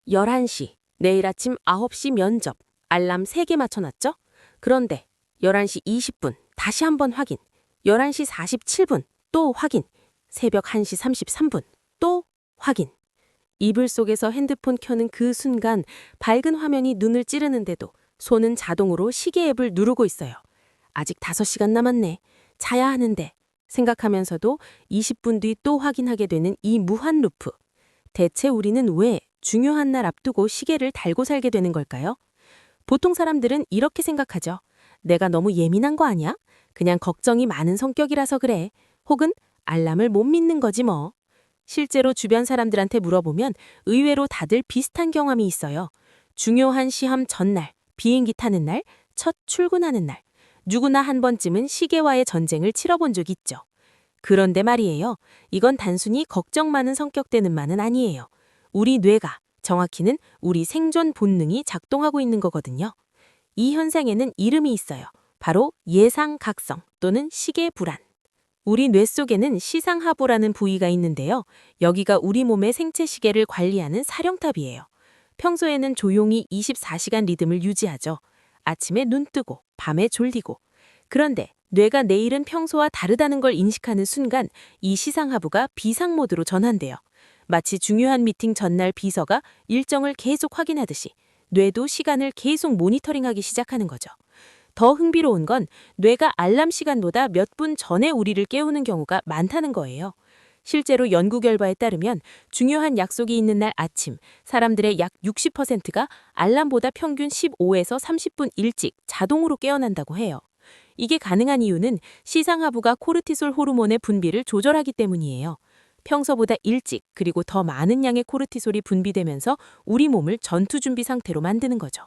11시, 내일 아침 9시 면접, 알람 3개 맞춰놨죠? 그런데 11시 20분, 다시 한번 확인. 11시 47분, 또 확인. 새벽 1시 33분, 또 확인. 이불 속에서 핸드폰 켜는 그 순간 밝은 화면이 눈을 찌르는데도 손은 자동으로 시계 앱을 누르고 있어요. 아직 5시간 남았네. 자야 하는데. 생각하면서도 20분 뒤 또 확인하게 되는 이 무한 루프. 대체 우리는 왜 중요한 날 앞두고 시계를 달고 살게 되는 걸까요? 보통 사람들은 이렇게 생각하죠. 내가 너무 예민한 거 아니야? 그냥 걱정이 많은 성격이라서 그래. 혹은 알람을 못 믿는 거지 뭐. 실제로 주변 사람들한테 물어보면 의외로 다들 비슷한 경험이 있어요. 중요한 시험 전날, 비행기 타는 날, 첫 출근하는 날. 누구나 한 번쯤은 시계와의 전쟁을 치러본 적 있죠. 그런데 말이에요. 이건 단순히 걱정 많은 성격 때문만은 아니에요. 우리 뇌가, 정확히는 우리 생존 본능이 작동하고 있는 거거든요. 이 현상에는 이름이 있어요. 바로 예상각성 또는 시계 불안. 우리 뇌 속에는 시상하부라는 부위가 있는데요. 여기가 우리 몸의 생체 시계를 관리하는 사령탑이에요. 평소에는 조용히 24시간 리듬을 유지하죠. 아침에 눈 뜨고, 밤에 졸리고. 그런데 뇌가 내일은 평소와 다르다는 걸 인식하는 순간 이 시상하부가 비상 모드로 전환돼요. 마치 중요한 미팅 전날 비서가 일정을 계속 확인하듯이 뇌도 시간을 계속 모니터링하기 시작하는 거죠. 더 흥미로운 건 뇌가 알람 시간보다 몇 분 전에 우리를 깨우는 경우가 많다는 거예요. 실제로 연구 결과에 따르면 중요한 약속이 있는 날 아침, 사람들의 약 60%가 알람보다 평균 15에서 30분 일찍 자동으로 깨어난다고 해요. 이게 가능한 이유는 시상하부가 코르티솔 호르몬의 분비를 조절하기 때문이에요. 평소보다 일찍 그리고 더 많은 양의 코르티솔이 분비되면서 우리 몸을 전투 준비 상태로 만드는 거죠.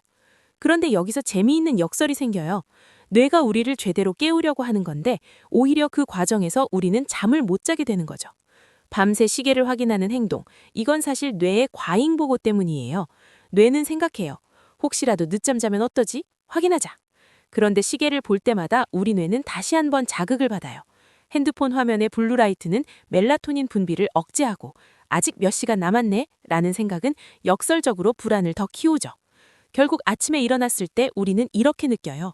그런데 여기서 재미있는 역설이 생겨요. 뇌가 우리를 제대로 깨우려고 하는 건데 오히려 그 과정에서 우리는 잠을 못 자게 되는 거죠. 밤새 시계를 확인하는 행동, 이건 사실 뇌의 과잉 보고 때문이에요. 뇌는 생각해요. 혹시라도 늦잠 자면 어떠지? 확인하자. 그런데 시계를 볼 때마다 우리 뇌는 다시 한번 자극을 받아요. 핸드폰 화면의 블루라이트는 멜라토닌 분비를 억제하고 아직 몇 시간 남았네? 라는 생각은 역설적으로 불안을 더 키우죠. 결국 아침에 일어났을 때 우리는 이렇게 느껴요.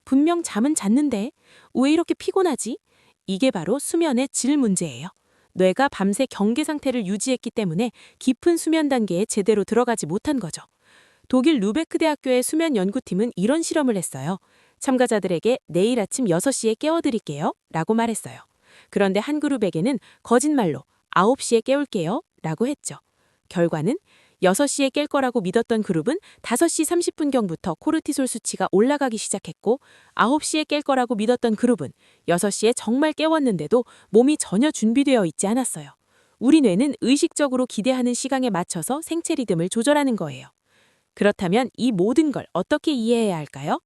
분명 잠은 잤는데 왜 이렇게 피곤하지? 이게 바로 수면의 질 문제예요. 뇌가 밤새 경계 상태를 유지했기 때문에 깊은 수면 단계에 제대로 들어가지 못한 거죠. 독일 루베크 대학교의 수면 연구팀은 이런 실험을 했어요. 참가자들에게 내일 아침 6시에 깨워드릴게요 라고 말했어요. 그런데 한 그룹에게는 거짓말로 9시에 깨울게요 라고 했죠. 결과는 6시에 깰 거라고 믿었던 그룹은 5시 30분경부터 코르티솔 수치가 올라가기 시작했고 9시에 깰 거라고 믿었던 그룹은 6시에 정말 깨웠는데도 몸이 전혀 준비되어 있지 않았어요. 우리 뇌는 의식적으로 기대하는 시간에 맞춰서 생체 리듬을 조절하는 거예요. 그렇다면 이 모든 걸 어떻게 이해해야 할까요?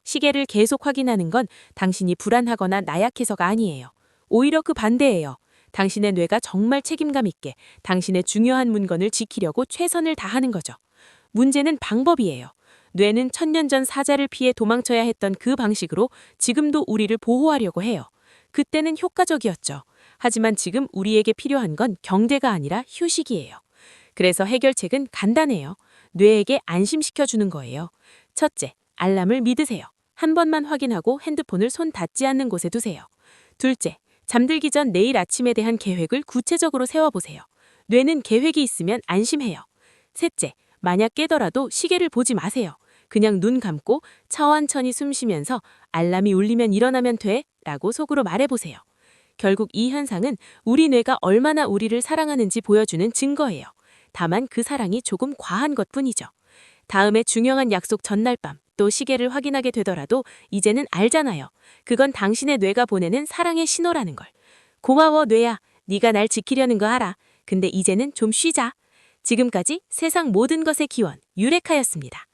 시계를 계속 확인하는 건 당신이 불안하거나 나약해서가 아니에요. 오히려 그 반대예요. 당신의 뇌가 정말 책임감 있게 당신의 중요한 문건을 지키려고 최선을 다하는 거죠. 문제는 방법이에요. 뇌는 1000년 전 사자를 피해 도망쳐야 했던 그 방식으로 지금도 우리를 보호하려고 해요. 그때는 효과적이었죠. 하지만 지금 우리에게 필요한 건 경제가 아니라 휴식이에요. 그래서 해결책은 간단해요. 뇌에게 안심시켜주는 거예요. 첫째, 알람을 믿으세요. 한 번만 확인하고 핸드폰을 손 닿지 않는 곳에 두세요. 둘째, 잠들기 전 내일 아침에 대한 계획을 구체적으로 세워보세요. 뇌는 계획이 있으면 안심해요. 셋째, 만약 깨더라도 시계를 보지 마세요. 그냥 눈 감고 천천히 숨 쉬면서 알람이 울리면 일어나면 돼 라고 속으로 말해보세요. 결국 이 현상은 우리 뇌가 얼마나 우리를 사랑하는지 보여주는 증거예요. 다만 그 사랑이 조금 과한 것뿐이죠. 다음에 중요한 약속 전날 밤 또 시계를 확인하게 되더라도 이제는 알잖아요. 그건 당신의 뇌가 보내는 사랑의 신호라는 걸. 고마워 뇌야. 네가 날 지키려는 거 알아. 근데 이제는 좀 쉬자. 지금까지 세상 모든 것의 기원 유레카였습니다.